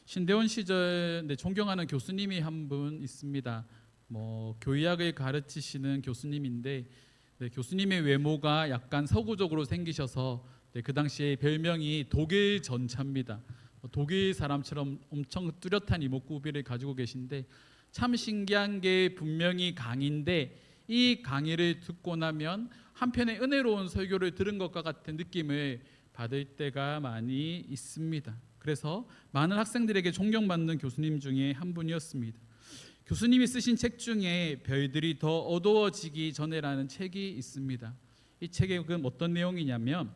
신대원 시절 존경하는 교수님이 한 분 있습니다. 교의학을 가르치시는 교수님인데 교수님의 외모가 약간 서구적으로 생기셔서 그 당시에 별명이 독일 전차입니다. 독일 사람처럼 엄청 뚜렷한 이목구비를 가지고 계신데 참 신기한 게 분명히 강의인데 이 강의를 듣고 나면 한편의 은혜로운 설교를 들은 것과 같은 느낌을 받을 때가 많이 있습니다. 그래서 많은 학생들에게 존경받는 교수님 중에 한 분이었습니다. 교수님이 쓰신 책 중에 별들이 더 어두워지기 전에라는 책이 있습니다. 이 책의 어떤 내용이냐면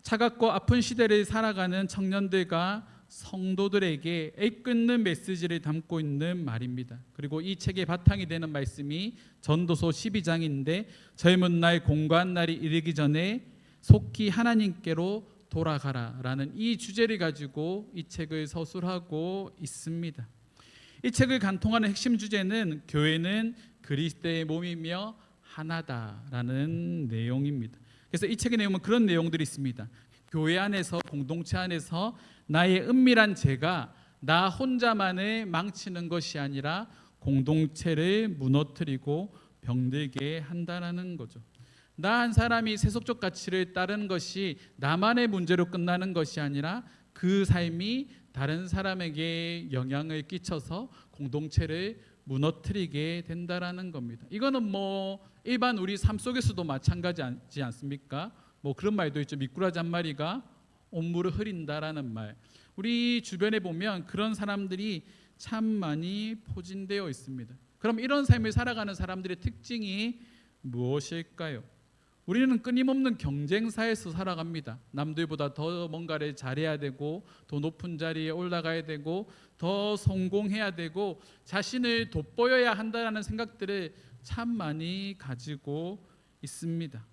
차갑고 아픈 시대를 살아가는 청년들과 성도들에게 애끓는 메시지를 담고 있는 말입니다. 그리고 이 책의 바탕이 되는 말씀이 전도서 12장인데 젊은 날 공고한 날이 이르기 전에 속히 하나님께로 돌아가라라는 이 주제를 가지고 이 책을 서술하고 있습니다. 이 책을 간통하는 핵심 주제는 교회는 그리스도의 몸이며 하나다라는 내용입니다. 그래서 이 책의 내용은 그런 내용들이 있습니다. 교회 안에서 공동체 안에서 나의 은밀한 죄가 나 혼자만을 망치는 것이 아니라 공동체를 무너뜨리고 병들게 한다는 거죠. 나 한 사람이 세속적 가치를 따르는 것이 나만의 문제로 끝나는 것이 아니라 그 삶이 다른 사람에게 영향을 끼쳐서 공동체를 무너뜨리게 된다라는 겁니다. 이거는 일반 우리 삶 속에서도 마찬가지지 않습니까? 그런 말도 있죠. 미꾸라지 한 마리가 온물을 흐린다라는 말. 우리 주변에 보면 그런 사람들이 참 많이 포진되어 있습니다. 그럼 이런 삶을 살아가는 사람들의 특징이 무엇일까요? 우리는 끊임없는 경쟁사에서 살아갑니다. 남들보다 더 뭔가를 잘해야 되고 더 높은 자리에 올라가야 되고 더 성공해야 되고 자신을 돋보여야 한다는 생각들을 참 많이 가지고 있습니다.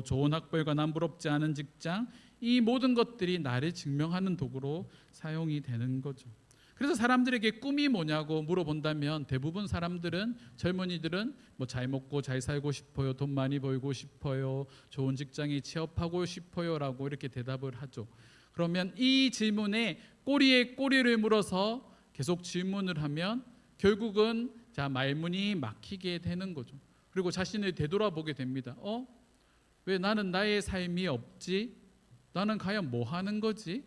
좋은 학벌과 남부럽지 않은 직장, 이 모든 것들이 나를 증명하는 도구로 사용이 되는 거죠. 그래서 사람들에게 꿈이 뭐냐고 물어본다면 대부분 사람들은, 젊은이들은 잘 먹고 잘 살고 싶어요, 돈 많이 벌고 싶어요, 좋은 직장에 취업하고 싶어요 라고 이렇게 대답을 하죠. 그러면 이 질문에 꼬리에 꼬리를 물어서 계속 질문을 하면 결국은 말문이 막히게 되는 거죠. 그리고 자신을 되돌아보게 됩니다. 왜 나는 나의 삶이 없지? 나는 과연 뭐 하는 거지?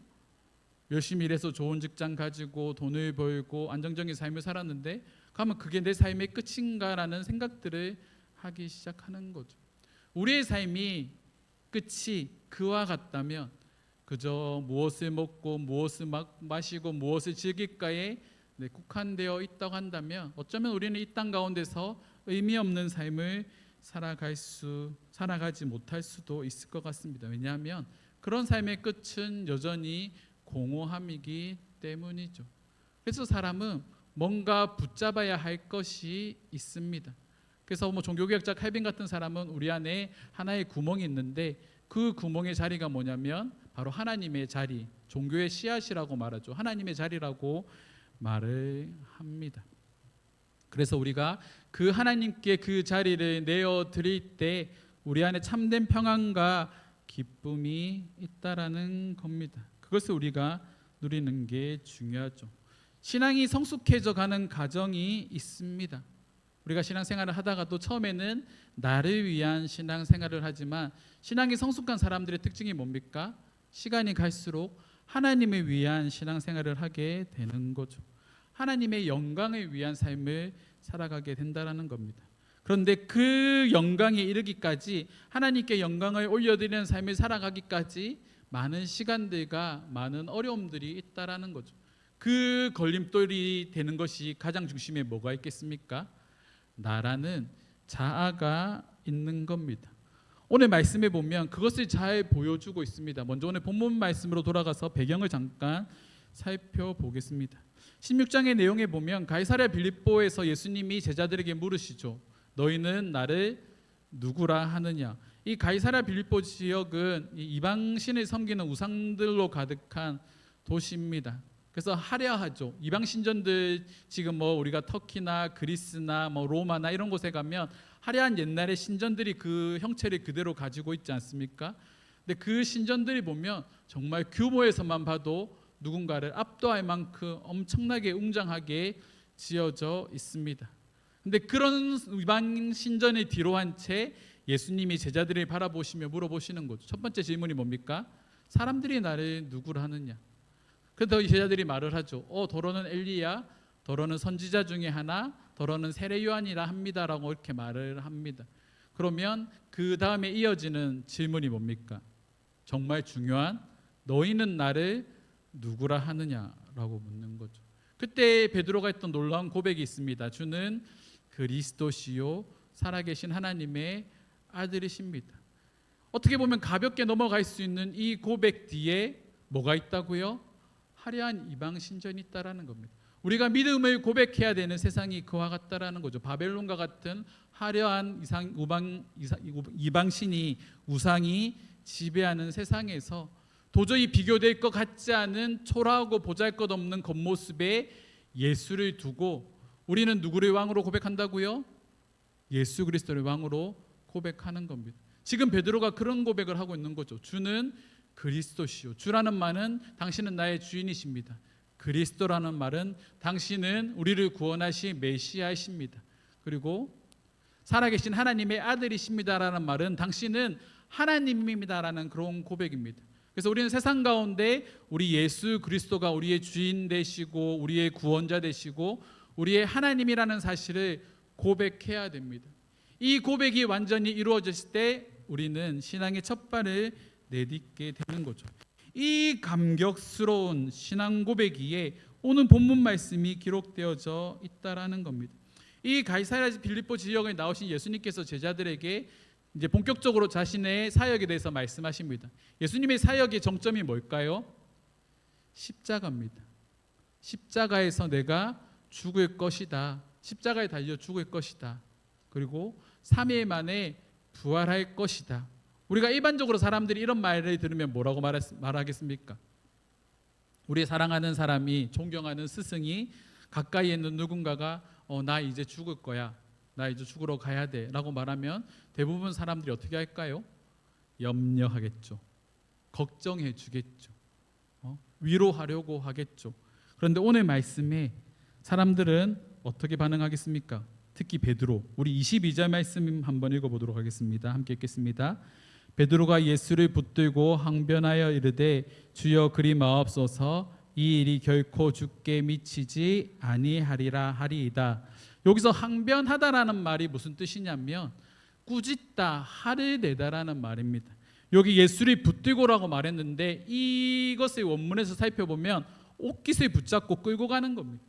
열심히 일해서 좋은 직장 가지고 돈을 벌고 안정적인 삶을 살았는데 그러면 그게 내 삶의 끝인가라는 생각들을 하기 시작하는 거죠. 우리의 삶이 끝이 그와 같다면 그저 무엇을 먹고 무엇을 마시고 무엇을 즐길까에 국한되어 있다고 한다면 어쩌면 우리는 이 땅 가운데서 의미 없는 삶을 살아가지 못할 수도 있을 것 같습니다. 왜냐하면 그런 삶의 끝은 여전히 공허함이기 때문이죠. 그래서 사람은 뭔가 붙잡아야 할 것이 있습니다. 그래서 종교개혁자 칼빈 같은 사람은 우리 안에 하나의 구멍이 있는데 그 구멍의 자리가 뭐냐면 바로 하나님의 자리, 종교의 씨앗이라고 말하죠. 하나님의 자리라고 말을 합니다. 그래서 우리가 그 하나님께 그 자리를 내어드릴 때 우리 안에 참된 평안과 기쁨이 있다라는 겁니다. 그것을 우리가 누리는 게 중요하죠. 신앙이 성숙해져 가는 과정이 있습니다. 우리가 신앙생활을 하다가도 처음에는 나를 위한 신앙생활을 하지만 신앙이 성숙한 사람들의 특징이 뭡니까? 시간이 갈수록 하나님을 위한 신앙생활을 하게 되는 거죠. 하나님의 영광을 위한 삶을 살아가게 된다는 겁니다. 그런데 그 영광에 이르기까지, 하나님께 영광을 올려드리는 삶을 살아가기까지 많은 시간들과 많은 어려움들이 있다라는 거죠. 그 걸림돌이 되는 것이 가장 중심에 뭐가 있겠습니까? 나라는 자아가 있는 겁니다. 오늘 말씀에 보면 그것을 잘 보여주고 있습니다. 먼저 오늘 본문 말씀으로 돌아가서 배경을 잠깐 살펴보겠습니다. 16장의 내용에 보면 가이사랴 빌립보에서 예수님이 제자들에게 물으시죠. 너희는 나를 누구라 하느냐? 이 가이사랴 빌립보 지역은 이방신을 섬기는 우상들로 가득한 도시입니다. 그래서 화려하죠. 이방 신전들 지금 우리가 터키나 그리스나 로마나 이런 곳에 가면 화려한 옛날의 신전들이 그 형체를 그대로 가지고 있지 않습니까? 근데 그 신전들이 보면 정말 규모에서만 봐도 누군가를 압도할 만큼 엄청나게 웅장하게 지어져 있습니다. 근데 그런 이방 신전을 뒤로 한 채 예수님이 제자들을 바라보시며 물어보시는 거죠. 첫 번째 질문이 뭡니까? 사람들이 나를 누구라 하느냐? 그래서 이 제자들이 말을 하죠. 더러는 엘리야, 더러는 선지자 중에 하나, 더러는 세례 요한이라 합니다라고 이렇게 말을 합니다. 그러면 그 다음에 이어지는 질문이 뭡니까? 정말 중요한 너희는 나를 누구라 하느냐라고 묻는 거죠. 그때 베드로가 했던 놀라운 고백이 있습니다. 주는 그리스도시요 살아계신 하나님의 아들이십니다. 어떻게 보면 가볍게 넘어갈 수 있는 이 고백 뒤에 뭐가 있다고요? 화려한 이방 신전이 있다라는 겁니다. 우리가 믿음을 고백해야 되는 세상이 그와 같다라는 거죠. 바벨론과 같은 화려한 이방신이 우상이 지배하는 세상에서 도저히 비교될 것 같지 않은 초라하고 보잘것없는 겉모습에 예수를 두고 우리는 누구를 왕으로 고백한다고요? 예수 그리스도를 왕으로 고백하는 겁니다. 지금 베드로가 그런 고백을 하고 있는 거죠. 주는 그리스도시요. 주라는 말은 당신은 나의 주인이십니다. 그리스도라는 말은 당신은 우리를 구원하신 메시아이십니다. 그리고 살아계신 하나님의 아들이십니다라는 말은 당신은 하나님입니다라는 그런 고백입니다. 그래서 우리는 세상 가운데 우리 예수 그리스도가 우리의 주인 되시고 우리의 구원자 되시고 우리의 하나님이라는 사실을 고백해야 됩니다. 이 고백이 완전히 이루어졌을 때 우리는 신앙의 첫 발을 내딛게 되는 거죠. 이 감격스러운 신앙 고백이에 오늘 본문 말씀이 기록되어져 있다라는 겁니다. 이 가이사랴 빌립보 지역에 나오신 예수님께서 제자들에게 이제 본격적으로 자신의 사역에 대해서 말씀하십니다. 예수님의 사역의 정점이 뭘까요? 십자가입니다. 십자가에서 내가 죽을 것이다. 십자가에 달려 죽을 것이다. 그리고 3일 만에 부활할 것이다. 우리가 일반적으로 사람들이 이런 말을 들으면 뭐라고 말하겠습니까? 우리 사랑하는 사람이 존경하는 스승이 가까이에 있는 누군가가 나 이제 죽을 거야. 나 이제 죽으러 가야 돼 라고 말하면 대부분 사람들이 어떻게 할까요? 염려하겠죠. 걱정해 주겠죠. 위로하려고 하겠죠. 그런데 오늘 말씀에 사람들은 어떻게 반응하겠습니까? 특히 베드로, 우리 22절 말씀 한번 읽어보도록 하겠습니다. 함께 읽겠습니다. 베드로가 예수를 붙들고 항변하여 이르되 주여 그리 마옵소서 이 일이 결코 주께 미치지 아니하리라 하리이다. 여기서 항변하다라는 말이 무슨 뜻이냐면 꾸짖다, 화를 내다라는 말입니다. 여기 예수를 붙들고라고 말했는데 이것의 원문에서 살펴보면 옷깃을 붙잡고 끌고 가는 겁니다.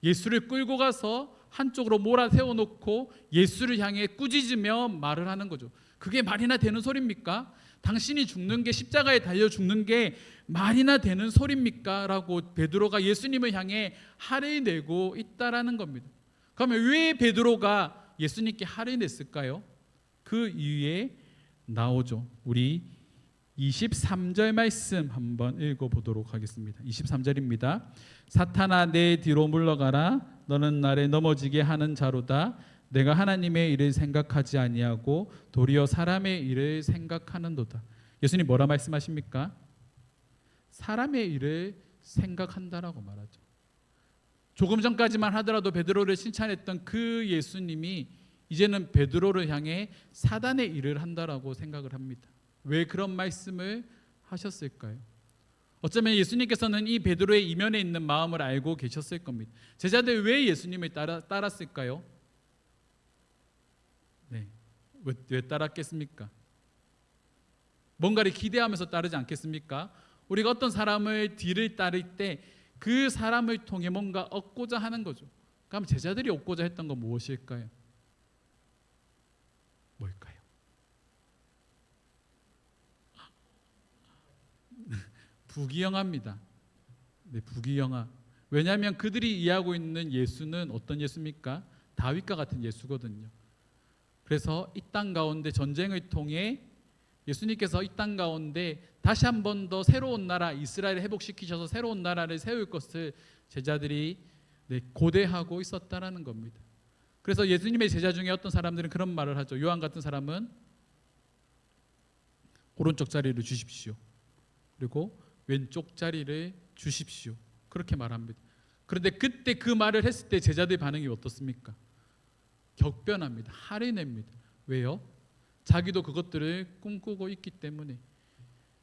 예수를 끌고 가서 한쪽으로 몰아세워놓고 예수를 향해 꾸짖으며 말을 하는 거죠. 그게 말이나 되는 소리입니까? 당신이 죽는 게 십자가에 달려 죽는 게 말이나 되는 소리입니까? 라고 베드로가 예수님을 향해 화를 내고 있다라는 겁니다. 그러면 왜 베드로가 예수님께 화를 냈을까요? 그 이유에 나오죠. 우리 23절 말씀 한번 읽어보도록 하겠습니다. 23절입니다. 사탄아 내 뒤로 물러가라. 너는 나를 넘어지게 하는 자로다. 내가 하나님의 일을 생각하지 아니하고 도리어 사람의 일을 생각하는도다. 예수님 뭐라 말씀하십니까? 사람의 일을 생각한다라고 말하죠. 조금 전까지만 하더라도 베드로를 칭찬했던 그 예수님이 이제는 베드로를 향해 사단의 일을 한다라고 생각을 합니다. 왜 그런 말씀을 하셨을까요? 어쩌면 예수님께서는 이 베드로의 이면에 있는 마음을 알고 계셨을 겁니다. 제자들 왜 예수님을 따랐을까요? 네, 왜 따랐겠습니까? 뭔가를 기대하면서 따르지 않겠습니까? 우리가 어떤 사람을 뒤를 따를 때 그 사람을 통해 뭔가 얻고자 하는 거죠. 그럼 제자들이 얻고자 했던 건 무엇일까요? 뭘까요? 부귀영화입니다. 네, 부귀영화. 왜냐하면 그들이 이해하고 있는 예수는 어떤 예수입니까? 다윗과 같은 예수거든요. 그래서 이 땅 가운데 전쟁을 통해 예수님께서 이 땅 가운데 다시 한 번 더 새로운 나라 이스라엘을 회복시키셔서 새로운 나라를 세울 것을 제자들이 고대하고 있었다라는 겁니다. 그래서 예수님의 제자 중에 어떤 사람들은 그런 말을 하죠. 요한 같은 사람은 오른쪽 자리를 주십시오. 그리고 왼쪽 자리를 주십시오. 그렇게 말합니다. 그런데 그때 그 말을 했을 때 제자들의 반응이 어떻습니까? 격변합니다. 화를 냅니다. 왜요? 자기도 그것들을 꿈꾸고 있기 때문에.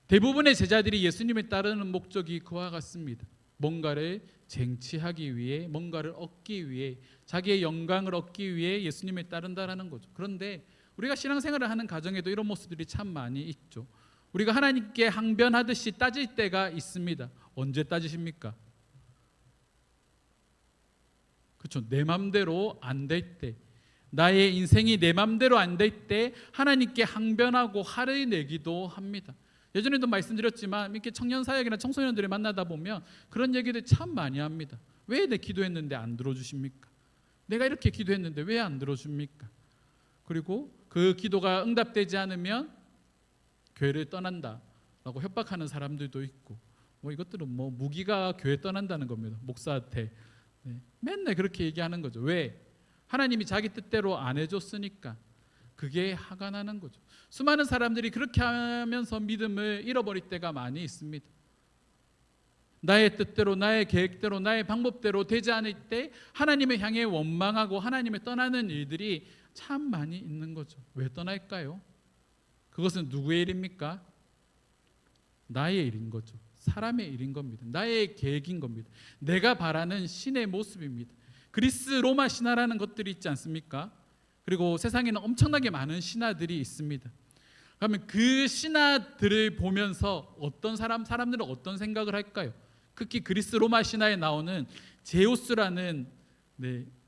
대부분의 제자들이 예수님을 따르는 목적이 그와 같습니다. 뭔가를 쟁취하기 위해, 뭔가를 얻기 위해, 자기의 영광을 얻기 위해 예수님을 따른다라는 거죠. 그런데 우리가 신앙생활을 하는 가정에도 이런 모습들이 참 많이 있죠. 우리가 하나님께 항변하듯이 따질 때가 있습니다. 언제 따지십니까? 그렇죠. 내 맘대로 안 될 때, 나의 인생이 내 맘대로 안 될 때 하나님께 항변하고 화를 내기도 합니다. 예전에도 말씀드렸지만 이렇게 청년 사역이나 청소년들을 만나다 보면 그런 얘기들 참 많이 합니다. 왜 내 기도했는데 안 들어주십니까? 내가 이렇게 기도했는데 왜 안 들어줍니까? 그리고 그 기도가 응답되지 않으면 교회를 떠난다라고 협박하는 사람들도 있고, 뭐 이것들은 뭐 무기가 교회 떠난다는 겁니다. 목사한테 맨날 그렇게 얘기하는 거죠. 왜? 하나님이 자기 뜻대로 안 해줬으니까. 그게 화가 나는 거죠. 수많은 사람들이 그렇게 하면서 믿음을 잃어버릴 때가 많이 있습니다. 나의 뜻대로, 나의 계획대로, 나의 방법대로 되지 않을 때 하나님을 향해 원망하고 하나님을 떠나는 일들이 참 많이 있는 거죠. 왜 떠날까요? 그것은 누구의 일입니까? 나의 일인 거죠. 사람의 일인 겁니다. 나의 계획인 겁니다. 내가 바라는 신의 모습입니다. 그리스 로마 신화라는 것들이 있지 않습니까? 그리고 세상에는 엄청나게 많은 신화들이 있습니다. 그러면 그 신화들을 보면서 어떤 사람들은 어떤 생각을 할까요? 특히 그리스 로마 신화에 나오는 제우스라는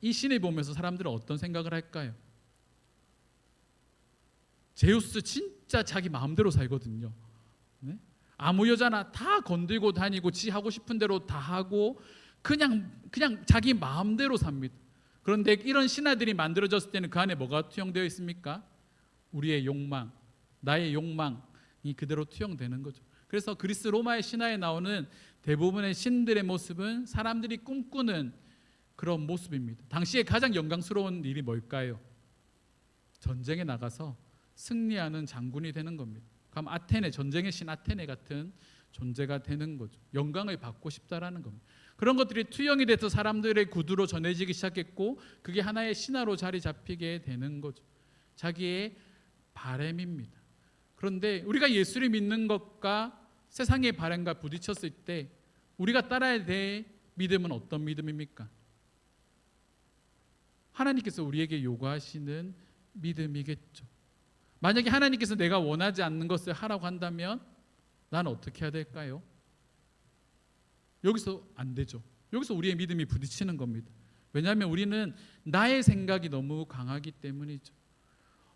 이 신을 보면서 사람들은 어떤 생각을 할까요? 제우스 진짜 자기 마음대로 살거든요. 아무 여자나 다 건들고 다니고 지 하고 싶은 대로 다 하고 그냥 자기 마음대로 삽니다. 그런데 이런 신화들이 만들어졌을 때는 그 안에 뭐가 투영되어 있습니까? 우리의 욕망, 나의 욕망이 그대로 투영되는 거죠. 그래서 그리스 로마의 신화에 나오는 대부분의 신들의 모습은 사람들이 꿈꾸는 그런 모습입니다. 당시에 가장 영광스러운 일이 뭘까요? 전쟁에 나가서 승리하는 장군이 되는 겁니다. 그럼 아테네, 전쟁의 신 아테네 같은 존재가 되는 거죠. 영광을 받고 싶다라는 겁니다. 그런 것들이 투영이 돼서 사람들의 구두로 전해지기 시작했고, 그게 하나의 신화로 자리 잡히게 되는 거죠. 자기의 바램입니다. 그런데 우리가 예수를 믿는 것과 세상의 바램과 부딪혔을 때 우리가 따라야 될 믿음은 어떤 믿음입니까? 하나님께서 우리에게 요구하시는 믿음이겠죠. 만약에 하나님께서 내가 원하지 않는 것을 하라고 한다면 나는 어떻게 해야 될까요? 여기서 안 되죠. 여기서 우리의 믿음이 부딪히는 겁니다. 왜냐하면 우리는 나의 생각이 너무 강하기 때문이죠.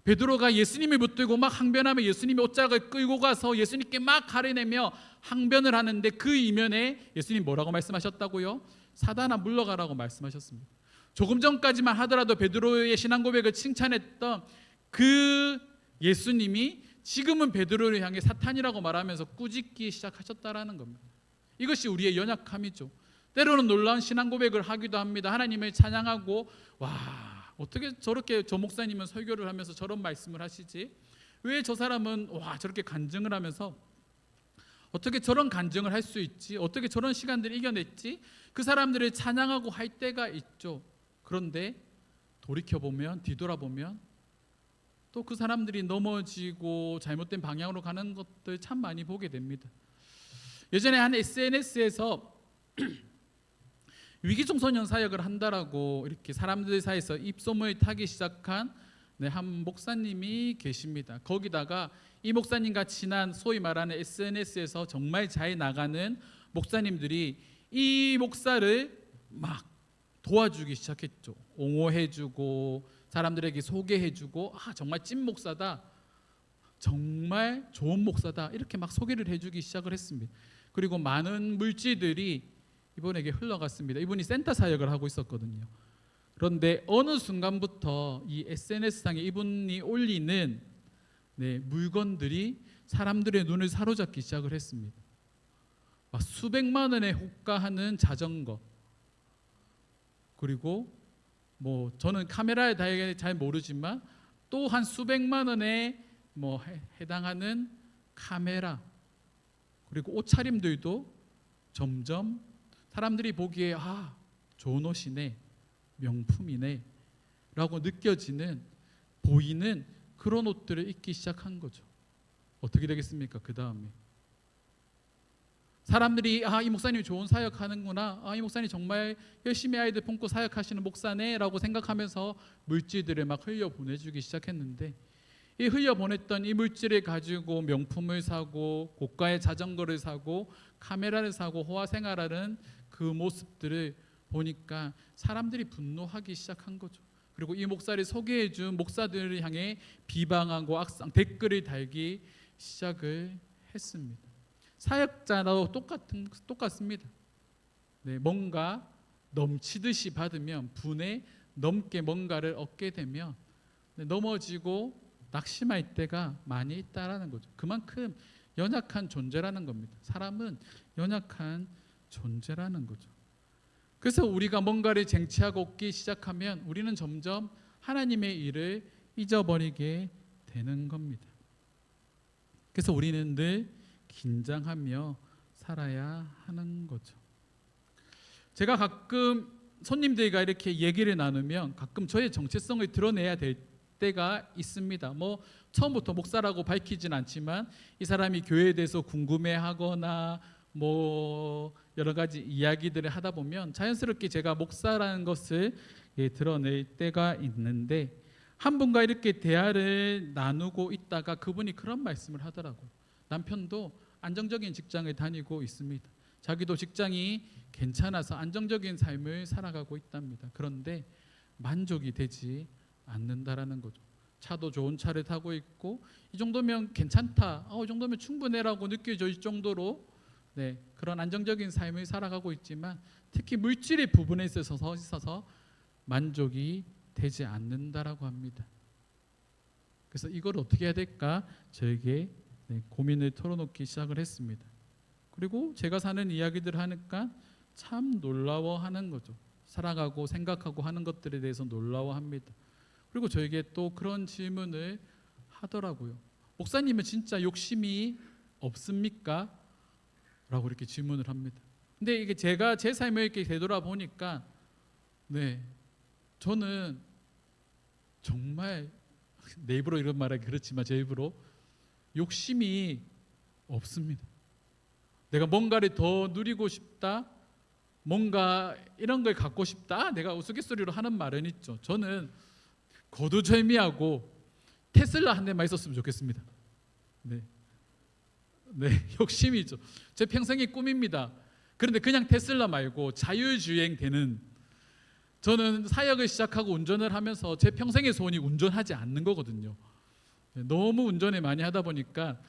베드로가 예수님을 붙들고 막 항변하며 예수님이 옷장을 끌고 가서 예수님께 막 가르내며 항변을 하는데 그 이면에 예수님 뭐라고 말씀하셨다고요? 사단아 물러가라고 말씀하셨습니다. 조금 전까지만 하더라도 베드로의 신앙 고백을 칭찬했던 그 예수님이 지금은 베드로를 향해 사탄이라고 말하면서 꾸짖기 시작하셨다라는 겁니다. 이것이 우리의 연약함이죠. 때로는 놀라운 신앙 고백을 하기도 합니다. 하나님을 찬양하고, 와, 어떻게 저렇게 저 목사님은 설교를 하면서 저런 말씀을 하시지? 왜 저 사람은 저렇게 간증을 하면서 어떻게 저런 간증을 할 수 있지? 어떻게 저런 시간들을 이겨냈지? 그 사람들을 찬양하고 할 때가 있죠. 그런데 돌이켜보면, 뒤돌아보면 또 그 사람들이 넘어지고 잘못된 방향으로 가는 것들 참 많이 보게 됩니다. 예전에 한 SNS에서 위기 청소년 사역을 한다라고 이렇게 사람들 사이에서 입소문을 타기 시작한 한 목사님이 계십니다. 거기다가 이 목사님과 친한 소위 말하는 SNS에서 정말 잘 나가는 목사님들이 이 목사를 막 도와주기 시작했죠. 옹호해주고 사람들에게 소개해주고, 정말 찐 목사다, 정말 좋은 목사다, 이렇게 막 소개를 해주기 시작을 했습니다. 그리고 많은 물질들이 이분에게 흘러갔습니다. 이분이 센터 사역을 하고 있었거든요. 그런데 어느 순간부터 이 SNS상에 이분이 올리는 물건들이 사람들의 눈을 사로잡기 시작을 했습니다. 수백만 원에 호가하는 자전거, 그리고 저는 카메라에 대해 잘 모르지만 또 한 수백만 원에 해당하는 카메라, 그리고 옷차림들도 점점 사람들이 보기에 좋은 옷이네, 명품이네 라고 느껴지는, 보이는 그런 옷들을 입기 시작한 거죠. 어떻게 되겠습니까? 그 다음에 사람들이 이 목사님이 좋은 사역하는구나, 이 목사님 정말 열심히 아이들 품고 사역하시는 목사네 라고 생각하면서 물질들을 막 흘려보내주기 시작했는데, 이 흘려보냈던 이 물질을 가지고 명품을 사고 고가의 자전거를 사고 카메라를 사고 호화생활하는 그 모습들을 보니까 사람들이 분노하기 시작한 거죠. 그리고 이 목사를 소개해준 목사들을 향해 비방하고 악상 댓글을 달기 시작을 했습니다. 사역자도 똑같습니다. 네, 뭔가 넘치듯이 받으면, 분에 넘게 뭔가를 얻게 되면 넘어지고 낙심할 때가 많이 있다라는 거죠. 그만큼 연약한 존재라는 겁니다. 사람은 연약한 존재라는 거죠. 그래서 우리가 뭔가를 쟁취하고 얻기 시작하면 우리는 점점 하나님의 일을 잊어버리게 되는 겁니다. 그래서 우리는 늘 긴장하며 살아야 하는 거죠. 제가 가끔 손님들과 이렇게 얘기를 나누면 가끔 저의 정체성을 드러내야 될 때가 있습니다. 처음부터 목사라고 밝히진 않지만 이 사람이 교회에 대해서 궁금해하거나 여러 가지 이야기들을 하다 보면 자연스럽게 제가 목사라는 것을 드러낼 때가 있는데, 한 분과 이렇게 대화를 나누고 있다가 그분이 그런 말씀을 하더라고요. 남편도 안정적인 직장을 다니고 있습니다. 자기도 직장이 괜찮아서 안정적인 삶을 살아가고 있답니다. 그런데 만족이 되지 않는다라는 거죠. 차도 좋은 차를 타고 있고 이 정도면 괜찮다, 이 정도면 충분해라고 느껴질 정도로 그런 안정적인 삶을 살아가고 있지만 특히 물질의 부분에 있어서 만족이 되지 않는다라고 합니다. 그래서 이걸 어떻게 해야 될까 저에게 고민을 털어놓기 시작을 했습니다. 그리고 제가 사는 이야기들을 하니까 참 놀라워하는 거죠. 살아가고 생각하고 하는 것들에 대해서 놀라워합니다. 그리고 저에게 또 그런 질문을 하더라고요. 목사님은 진짜 욕심이 없습니까? 라고 이렇게 질문을 합니다. 근데 이게 제가 제 삶을 이렇게 되돌아보니까 저는 정말 내 입으로 이런 말하기 그렇지만 제 입으로 욕심이 없습니다. 내가 뭔가를 더 누리고 싶다, 뭔가 이런 걸 갖고 싶다, 내가 우스갯소리로 하는 말은 있죠. 저는 거두절미하고 테슬라 한 대만 있었으면 좋겠습니다. 욕심이 있죠. 제 평생의 꿈입니다. 그런데 그냥 테슬라 말고 자율주행 되는, 저는 사역을 시작하고 운전을 하면서 제 평생의 소원이 운전하지 않는 거거든요. 너무 운전을 많이 하다 보니까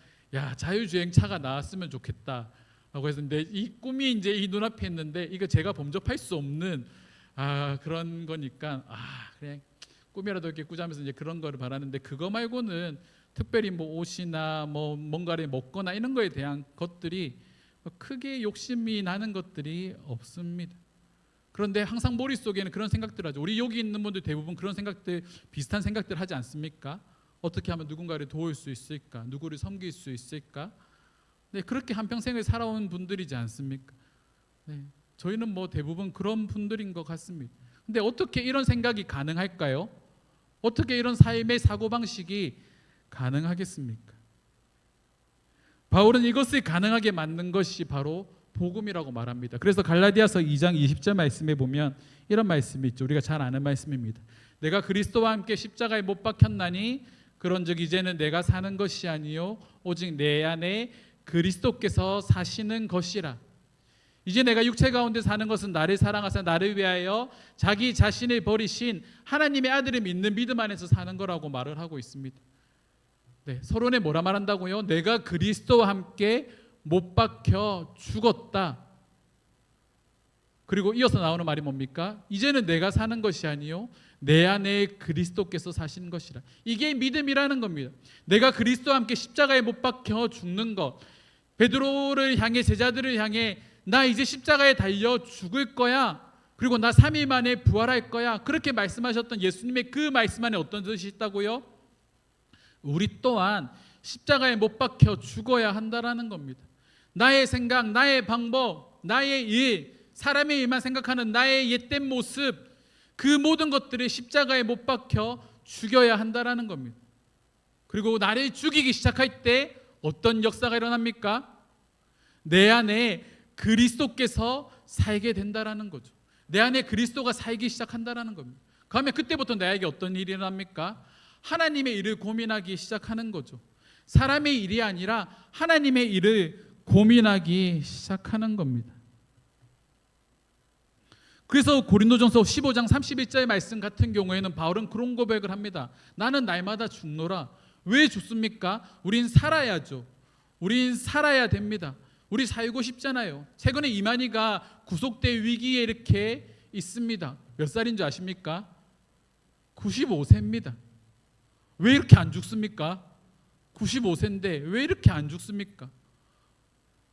자율주행 차가 나왔으면 좋겠다라고 했는데 이 꿈이 이제 이 눈앞에 있는데 이거 제가 범접할 수 없는 그런 거니까 그냥 꿈이라도 이렇게 꾸자면서 이제 그런 거를 바라는데, 그거 말고는 특별히 옷이나 뭔가를 먹거나 이런 거에 대한 것들이 크게 욕심이 나는 것들이 없습니다. 그런데 항상 머릿속에는 그런 생각들 하죠. 우리 여기 있는 분들 대부분 그런 생각들, 비슷한 생각들 하지 않습니까? 어떻게 하면 누군가를 도울 수 있을까? 누구를 섬길 수 있을까? 그렇게 한평생을 살아온 분들이지 않습니까? 저희는 대부분 그런 분들인 것 같습니다. 근데 어떻게 이런 생각이 가능할까요? 어떻게 이런 삶의 사고방식이 가능하겠습니까? 바울은 이것을 가능하게 만든 것이 바로 복음이라고 말합니다. 그래서 갈라디아서 2장 20절 말씀에 보면 이런 말씀이 있죠. 우리가 잘 아는 말씀입니다. 내가 그리스도와 함께 십자가에 못 박혔나니 그런즉 이제는 내가 사는 것이 아니요 오직 내 안에 그리스도께서 사시는 것이라. 이제 내가 육체 가운데 사는 것은 나를 사랑하사 나를 위하여 자기 자신을 버리신 하나님의 아들을 믿는 믿음 안에서 사는 거라고 말을 하고 있습니다. 서론에 뭐라 말한다고요? 내가 그리스도와 함께 못 박혀 죽었다. 그리고 이어서 나오는 말이 뭡니까? 이제는 내가 사는 것이 아니요 내 안에 그리스도께서 사시는 것이라. 이게 믿음이라는 겁니다. 내가 그리스도와 함께 십자가에 못 박혀 죽는 것. 베드로를 향해, 제자들을 향해 나 이제 십자가에 달려 죽을 거야, 그리고 나 3일 만에 부활할 거야, 그렇게 말씀하셨던 예수님의 그 말씀 안에 어떤 뜻이 있다고요? 우리 또한 십자가에 못 박혀 죽어야 한다라는 겁니다. 나의 생각, 나의 방법, 나의 일, 사람의 일만 생각하는 나의 옛된 모습, 그 모든 것들을 십자가에 못 박혀 죽여야 한다라는 겁니다. 그리고 나를 죽이기 시작할 때 어떤 역사가 일어납니까? 내 안에 그리스도께서 살게 된다라는 거죠. 내 안에 그리스도가 살기 시작한다라는 겁니다. 그러면 그때부터 나에게 어떤 일이 일어납니까? 하나님의 일을 고민하기 시작하는 거죠. 사람의 일이 아니라 하나님의 일을 고민하기 시작하는 겁니다. 그래서 고린도전서 15장 31절의 말씀 같은 경우에는 바울은 그런 고백을 합니다. 나는 날마다 죽노라. 왜 죽습니까? 우린 살아야죠. 우린 살아야 됩니다. 우리 살고 싶잖아요. 최근에 이만희가 구속대 위기에 이렇게 있습니다. 몇 살인 줄 아십니까? 95세입니다. 왜 이렇게 안 죽습니까? 95세인데 왜 이렇게 안 죽습니까?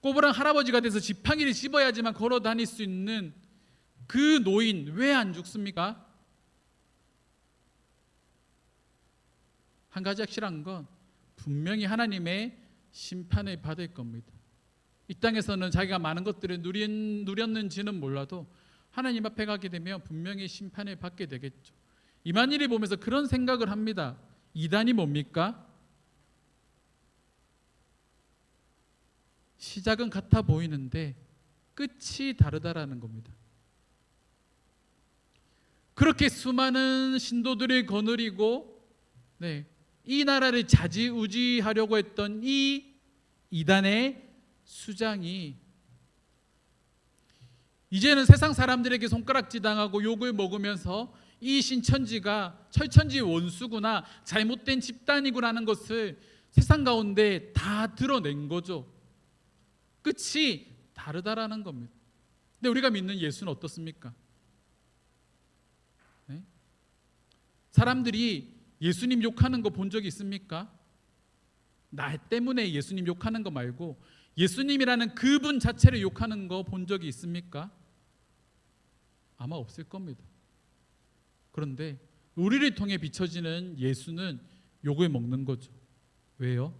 꼬부랑 할아버지가 돼서 지팡이를 집어야지만 걸어 다닐 수 있는 그 노인 왜 안 죽습니까? 한 가지 확실한 건 분명히 하나님의 심판을 받을 겁니다. 이 땅에서는 자기가 많은 것들을 누렸는지는 몰라도 하나님 앞에 가게 되면 분명히 심판을 받게 되겠죠. 이만희를 보면서 그런 생각을 합니다. 이단이 뭡니까? 시작은 같아 보이는데 끝이 다르다라는 겁니다. 그렇게 수많은 신도들을 거느리고 이 나라를 좌지우지하려고 했던 이 이단의 수장이 이제는 세상 사람들에게 손가락질 당하고 욕을 먹으면서 이 신천지가 철천지 원수구나, 잘못된 집단이구나라는 것을 세상 가운데 다 드러낸 거죠. 끝이 다르다라는 겁니다. 근데 우리가 믿는 예수는 어떻습니까? 사람들이 예수님 욕하는 거 본 적이 있습니까? 나 때문에 예수님 욕하는 거 말고 예수님이라는 그분 자체를 욕하는 거 본 적이 있습니까? 아마 없을 겁니다. 그런데 우리를 통해 비춰지는 예수는 욕을 먹는 거죠. 왜요?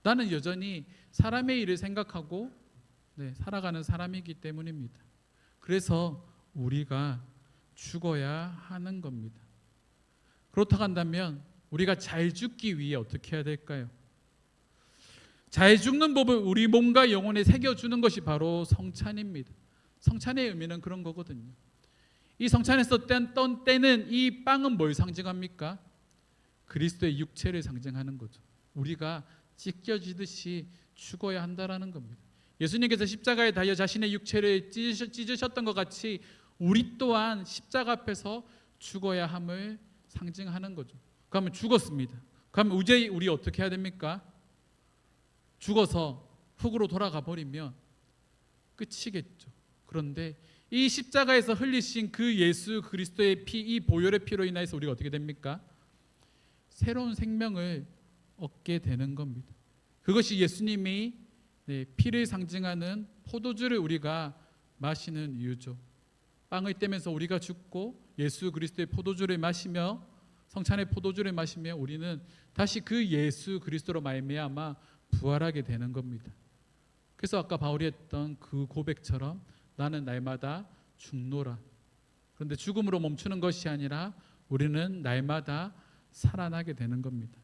나는 여전히 사람의 일을 생각하고 살아가는 사람이기 때문입니다. 그래서 우리가 죽어야 하는 겁니다. 그렇다고 한다면 우리가 잘 죽기 위해 어떻게 해야 될까요? 잘 죽는 법을 우리 몸과 영혼에 새겨주는 것이 바로 성찬입니다. 성찬의 의미는 그런 거거든요. 이 성찬에서 떤 때는 이 빵은 뭘 상징합니까? 그리스도의 육체를 상징하는 거죠. 우리가 찢겨지듯이 죽어야 한다라는 겁니다. 예수님께서 십자가에 달려 자신의 육체를 찢으셨던 것 같이 우리 또한 십자가 앞에서 죽어야 함을 상징하는 거죠. 그러면 죽었습니다. 그러면 이제 우리 어떻게 해야 됩니까? 죽어서 흙으로 돌아가 버리면 끝이겠죠. 그런데 이 십자가에서 흘리신 그 예수 그리스도의 피, 이 보혈의 피로 인해서 우리가 어떻게 됩니까? 새로운 생명을 얻게 되는 겁니다. 그것이 예수님이 피를 상징하는 포도주를 우리가 마시는 이유죠. 빵을 떼면서 우리가 죽고 예수 그리스도의 포도주를 마시며 성찬의 포도주를 마시며 우리는 다시 그 예수 그리스도로 말미암아 부활하게 되는 겁니다. 그래서 아까 바울이 했던 그 고백처럼 나는 날마다 죽노라. 그런데 죽음으로 멈추는 것이 아니라 우리는 날마다 살아나게 되는 겁니다.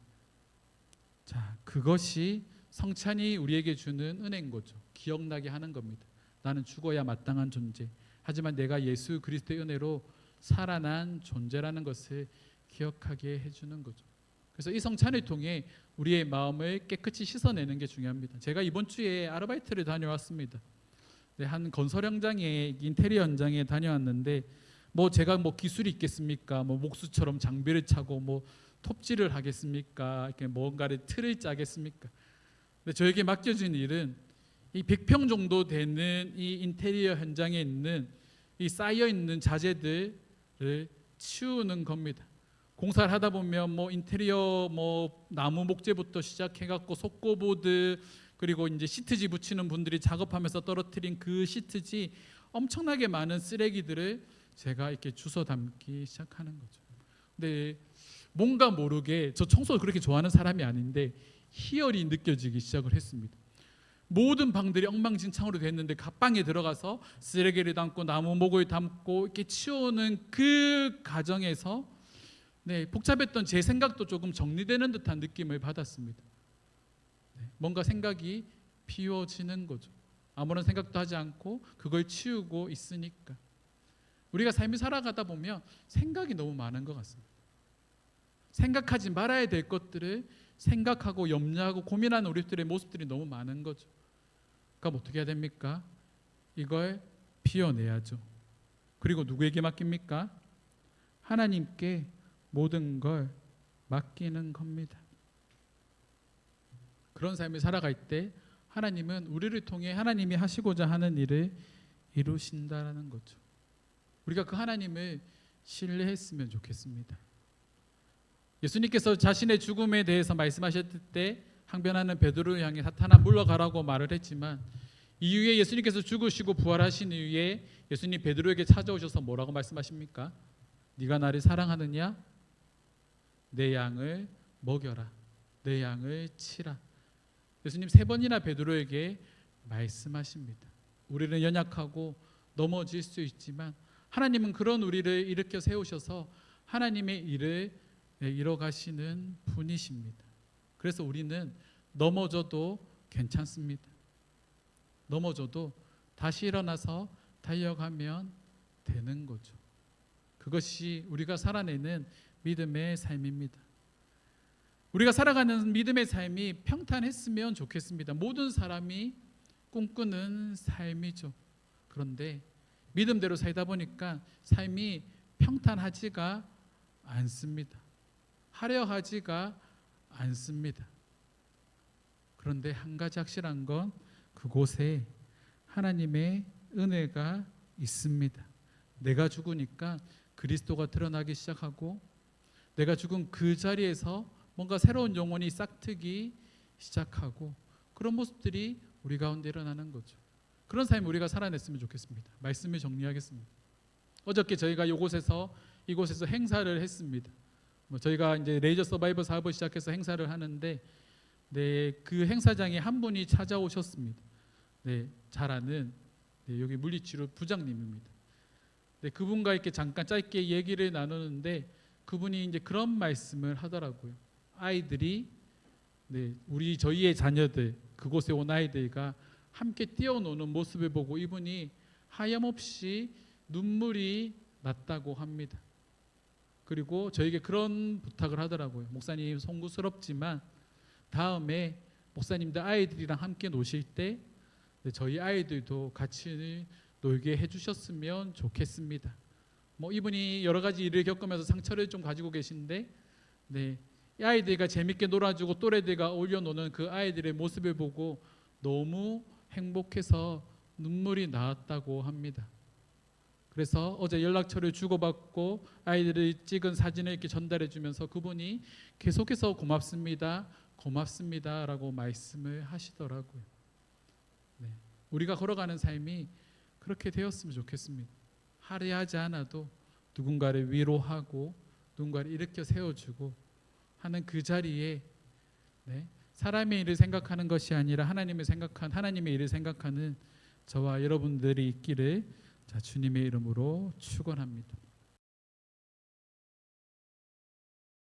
자, 그것이 성찬이 우리에게 주는 은혜인 거죠. 기억나게 하는 겁니다. 나는 죽어야 마땅한 존재. 하지만 내가 예수 그리스도의 은혜로 살아난 존재라는 것을 기억하게 해주는 거죠. 그래서 이 성찬을 통해 우리의 마음을 깨끗이 씻어내는 게 중요합니다. 제가 이번 주에 아르바이트를 다녀왔습니다. 한 건설 현장에 인테리어 현장에 다녀왔는데 제가 기술이 있겠습니까? 목수처럼 장비를 차고 톱질을 하겠습니까? 이렇게 뭔가를 틀을 짜겠습니까? 근데 저에게 맡겨진 일은 이 100평 정도 되는 이 인테리어 현장에 있는 이 쌓여 있는 자재들을 치우는 겁니다. 공사를 하다 보면 인테리어 나무 목재부터 시작해갖고 속고보드 그리고 이제 시트지 붙이는 분들이 작업하면서 떨어뜨린 그 시트지 엄청나게 많은 쓰레기들을 제가 이렇게 주워 담기 시작하는 거죠. 근데 뭔가 모르게 저 청소를 그렇게 좋아하는 사람이 아닌데 희열이 느껴지기 시작을 했습니다. 모든 방들이 엉망진창으로 됐는데 갑방에 들어가서 쓰레기를 담고 나무 목을 담고 이렇게 치우는 그 과정에서 복잡했던 제 생각도 조금 정리되는 듯한 느낌을 받았습니다. 뭔가 생각이 비워지는 거죠. 아무런 생각도 하지 않고 그걸 치우고 있으니까. 우리가 삶을 살아가다 보면 생각이 너무 많은 것 같습니다. 생각하지 말아야 될 것들을 생각하고 염려하고 고민하는 우리들의 모습들이 너무 많은 거죠. 그럼 어떻게 해야 됩니까? 이걸 비워내야죠. 그리고 누구에게 맡깁니까? 하나님께 모든 걸 맡기는 겁니다. 그런 삶을 살아갈 때 하나님은 우리를 통해 하나님이 하시고자 하는 일을 이루신다는 거죠. 우리가 그 하나님을 신뢰했으면 좋겠습니다. 예수님께서 자신의 죽음에 대해서 말씀하셨을 때 항변하는 베드로를 향해 사탄아 물러가라고 말을 했지만, 이후에 예수님께서 죽으시고 부활하신 이후에 예수님 베드로에게 찾아오셔서 뭐라고 말씀하십니까? 네가 나를 사랑하느냐? 내 양을 먹여라. 내 양을 치라. 예수님 3번이나 베드로에게 말씀하십니다. 우리는 연약하고 넘어질 수 있지만 하나님은 그런 우리를 일으켜 세우셔서 하나님의 일을 이뤄가시는 분이십니다. 그래서 우리는 넘어져도 괜찮습니다. 넘어져도 다시 일어나서 달려가면 되는 거죠. 그것이 우리가 살아내는 믿음의 삶입니다. 우리가 살아가는 믿음의 삶이 평탄했으면 좋겠습니다. 모든 사람이 꿈꾸는 삶이죠. 그런데 믿음대로 살다 보니까 삶이 평탄하지가 않습니다. 화려하지가 않습니다. 그런데 한 가지 확실한 건 그곳에 하나님의 은혜가 있습니다. 내가 죽으니까 그리스도가 드러나기 시작하고, 내가 죽은 그 자리에서 뭔가 새로운 영혼이 싹트기 시작하고, 그런 모습들이 우리 가운데 일어나는 거죠. 그런 삶 우리가 살아냈으면 좋겠습니다. 말씀을 정리하겠습니다. 어저께 저희가 이곳에서 행사를 했습니다. 저희가 이제 레이저 서바이벌 사업을 시작해서 행사를 하는데, 그 행사장에 한 분이 찾아오셨습니다. 잘 아는 여기 물리치료 부장님입니다. 그분과 이렇게 잠깐 짧게 얘기를 나누는데 그분이 이제 그런 말씀을 하더라고요. 아이들이 저희의 자녀들, 그곳에 온 아이들과 함께 뛰어노는 모습을 보고 이분이 하염없이 눈물이 났다고 합니다. 그리고 저에게 그런 부탁을 하더라고요. 목사님 송구스럽지만 다음에 목사님들 아이들이랑 함께 노실 때 저희 아이들도 같이 놀게 해주셨으면 좋겠습니다. 이분이 여러 가지 일을 겪으면서 상처를 좀 가지고 계신데, 이 아이들과 재밌게 놀아주고 또래들과 어울려 노는 그 아이들의 모습을 보고 너무 행복해서 눈물이 나왔다고 합니다. 그래서 어제 연락처를 주고받고 아이들이 찍은 사진을 이렇게 전달해 주면서 그분이 계속해서 고맙습니다라고 말씀을 하시더라고요. 우리가 걸어가는 삶이 그렇게 되었으면 좋겠습니다. 화려하지 않아도 누군가를 위로하고 누군가를 일으켜 세워주고 하는 그 자리에 사람의 일을 생각하는 것이 아니라 하나님의 일을 생각하는 저와 여러분들이 있기를 주님의 이름으로 축원합니다.